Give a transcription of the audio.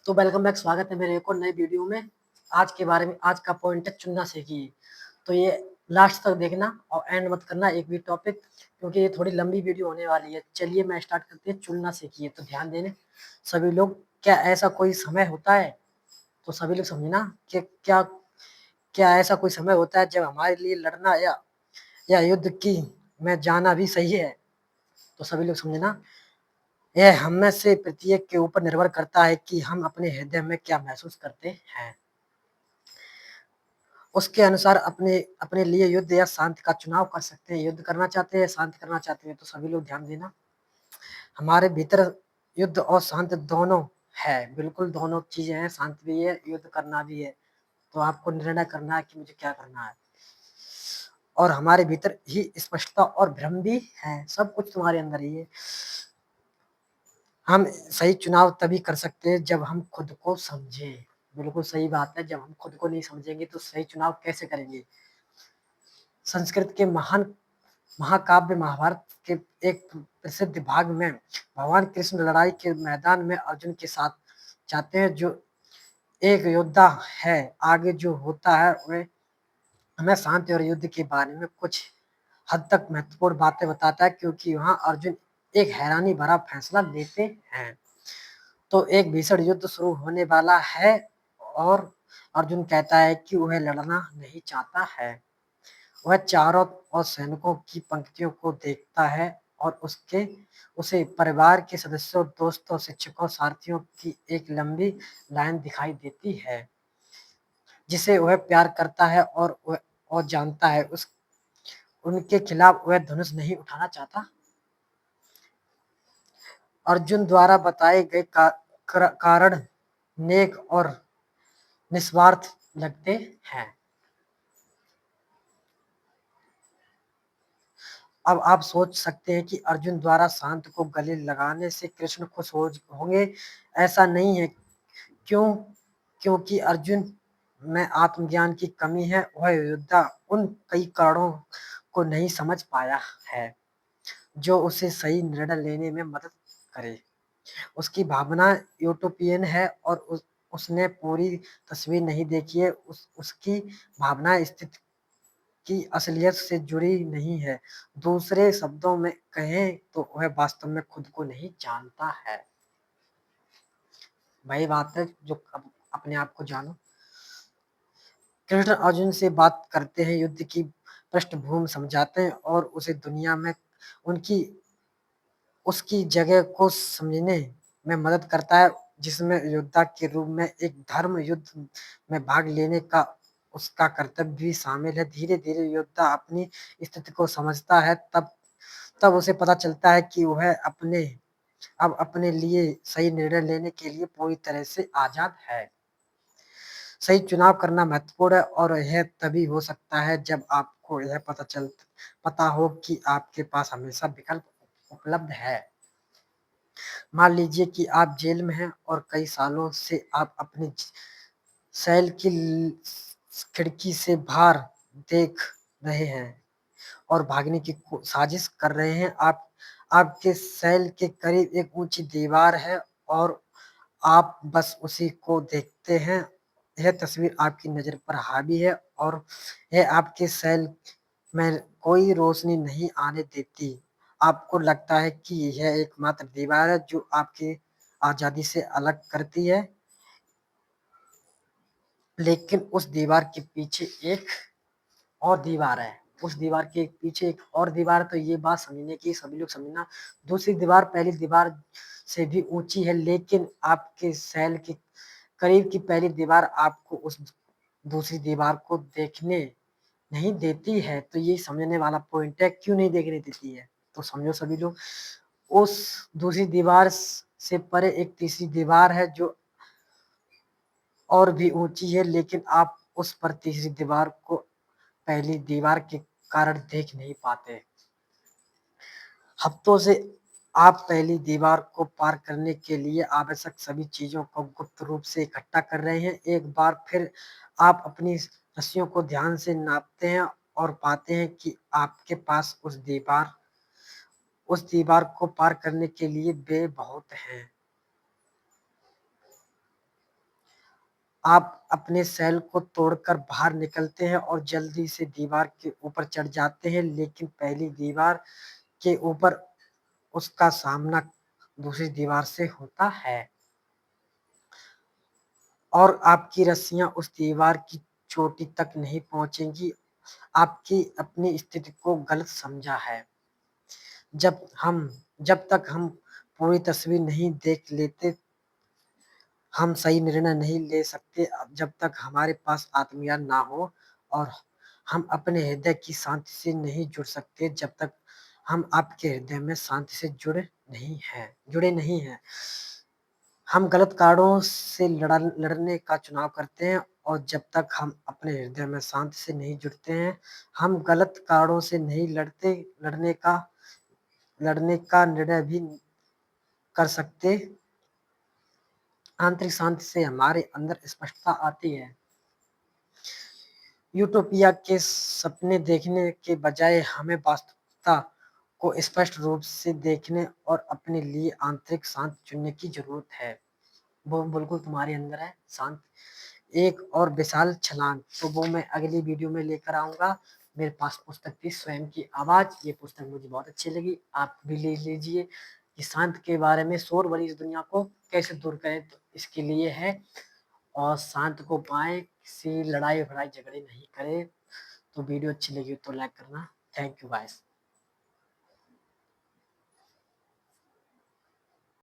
तो welcome back, स्वागत है मेरे एक और नए वीडियो में। आज का पॉइंट है चुनना सीखिए। तो ये लास्ट तक देखना और एंड मत करना एक भी टॉपिक, क्योंकि ये थोड़ी लंबी वीडियो होने वाली है। चलिए मैं स्टार्ट करते हैं। चुनना सीखिए, तो ध्यान देने सभी लोग। क्या ऐसा कोई समय होता है, तो सभी लोग समझना कि क्या क्या ऐसा कोई समय होता है जब हमारे लिए लड़ना या युद्ध की में जाना भी सही है। तो सभी लोग समझना, यह हम में से प्रत्येक के ऊपर निर्भर करता है कि हम अपने हृदय में क्या महसूस करते हैं। उसके अनुसार अपने अपने लिए युद्ध या शांति का चुनाव कर सकते हैं। युद्ध करना चाहते हैं, शांति करना चाहते हैं। तो सभी लोग ध्यान देना, हमारे भीतर युद्ध और शांति दोनों है। बिल्कुल दोनों चीजें हैं, शांति भी है, युद्ध करना भी है। तो आपको निर्णय करना है कि मुझे क्या करना है। और हमारे भीतर ही स्पष्टता और भ्रम भी है। सब कुछ तुम्हारे अंदर ही है। हम सही चुनाव तभी कर सकते हैं जब हम खुद को समझे। बिल्कुल सही बात है, जब हम खुद को नहीं समझेंगे तो सही चुनाव कैसे करेंगे। संस्कृत के महान महाकाव्य महाभारत के एक प्रसिद्ध भाग में भगवान कृष्ण लड़ाई के मैदान में अर्जुन के साथ जाते हैं, जो एक योद्धा है। आगे जो होता है वह हमें शांति और युद्ध के बारे में कुछ हद तक महत्वपूर्ण बातें बताता है, क्योंकि वहां अर्जुन एक हैरानी भरा फैसला लेते हैं। तो एक भीषण युद्ध शुरू होने वाला है और अर्जुन कहता है कि वह लड़ना नहीं चाहता है। वह चारों ओर सैनिकों की पंक्तियों को देखता है और उसे परिवार के सदस्यों, दोस्तों, शिक्षकों, साथियों की एक लंबी लाइन दिखाई देती है, जिसे वह प्यार करता है और जानता है उस उनके खिलाफ वह धनुष नहीं उठाना चाहता। अर्जुन द्वारा बताए गए कारण नेक और निस्वार्थ लगते हैं। अब आप सोच सकते हैं कि अर्जुन द्वारा शांत को गले लगाने से कृष्ण खुश होंगे। ऐसा नहीं है। क्यों? क्योंकि अर्जुन में आत्मज्ञान की कमी है। वह योद्धा उन कई कारणों को नहीं समझ पाया है जो उसे सही निर्णय लेने में मदद करे। उसकी भावना यूटोपियन है और उसने पूरी तस्वीर नहीं देखी है। उसकी भावना स्थिति की असलियत से जुड़ी नहीं है। दूसरे शब्दों में कहें तो वह वास्तव में खुद को नहीं जानता है। वही बात है जो अब अपने आप को जानो। कृष्ण अर्जुन से बात करते हैं, युद्ध की पृष्ठभूमि समझाते हैं और उसे दुनिया में उनकी उसकी जगह को समझने में मदद करता है, जिसमें योद्धा के रूप में एक धर्म युद्ध में भाग लेने का उसका कर्तव्य भी शामिल है। धीरे धीरे योद्धा अपनी स्थिति को समझता है। तब तब उसे पता चलता है कि वह अब अपने लिए सही निर्णय लेने के लिए पूरी तरह से आजाद है। सही चुनाव करना महत्वपूर्ण है और यह तभी हो सकता है जब आपको यह पता हो कि आपके पास हमेशा विकल्प उपलब्ध है। मान लीजिए कि आप जेल में हैं और कई सालों से आप अपनी सेल की खिड़की से बाहर देख रहे हैं और भागने की साजिश कर रहे हैं। आपके सेल के करीब एक ऊंची दीवार है और आप बस उसी को देखते हैं। यह तस्वीर आपकी नजर पर हावी है और यह आपके सेल में कोई रोशनी नहीं आने देती। आपको लगता है कि यह एकमात्र दीवार है जो आपकी आजादी से अलग करती है, लेकिन उस दीवार के पीछे एक और दीवार है। उस दीवार के पीछे एक और दीवार है। तो ये बात समझने की सभी लोग समझना। दूसरी दीवार पहली दीवार से भी ऊंची है, लेकिन आपके सेल के करीब की पहली दीवार आपको उस दूसरी दीवार को देखने नहीं देती है। तो ये समझने वाला पॉइंट है, क्यों नहीं देखने देती है। तो समझो सभी लोग। उस दूसरी दीवार से परे एक तीसरी दीवार है जो और भी ऊंची है, लेकिन आप उस पर तीसरी दीवार को पहली दीवार के कारण देख नहीं पाते। हफ्तों से आप पहली दीवार को पार करने के लिए आवश्यक सभी चीजों को गुप्त रूप से इकट्ठा कर रहे हैं। एक बार फिर आप अपनी रस्सियों को ध्यान से नापते हैं और पाते हैं कि आपके पास उस दीवार को पार करने के लिए वे बहुत हैं। आप अपने सेल को तोड़कर बाहर निकलते हैं और जल्दी से दीवार के ऊपर चढ़ जाते हैं, लेकिन पहली दीवार के ऊपर उसका सामना दूसरी दीवार से होता है और आपकी रस्सियां उस दीवार की चोटी तक नहीं पहुंचेंगी। आपकी अपनी स्थिति को गलत समझा है। जब हम जब तक हम पूरी तस्वीर नहीं देख लेते, हम सही निर्णय नहीं ले सकते। जब तक हमारे पास आत्मज्ञान ना हो और हम अपने हृदय की शांति से नहीं जुड़ सकते, जब तक हम आपके हृदय में शांति से जुड़े नहीं हैं, हम गलत कारणों से लड़ने का चुनाव करते हैं। और जब तक हम अपने हृदय में शांति से नहीं जुड़ते हैं, हम गलत कारणों से नहीं लड़ने का निर्णय भी कर सकते। आंतरिक शांति से हमारे अंदर स्पष्टता आती है। यूटोपिया के सपने देखने के बजाय हमें वास्तविकता को स्पष्ट रूप से देखने और अपने लिए आंतरिक शांति चुनने की जरूरत है। वो बिल्कुल तुम्हारे अंदर है शांत, एक और विशाल छलांग। तो वो मैं अगली वीडियो में लेकर आऊंगा। मेरे पास पुस्तक थी स्वयं की आवाज, ये पुस्तक मुझे बहुत अच्छी लगी, आप भी ले लीजिए। कि शांत के बारे में, शोर भरी इस दुनिया को कैसे दूर करें, तो इसके लिए है। और शांत को पाए, किसी लड़ाई झगड़े नहीं करे। तो वीडियो अच्छी लगी तो लाइक करना। Thank you guys.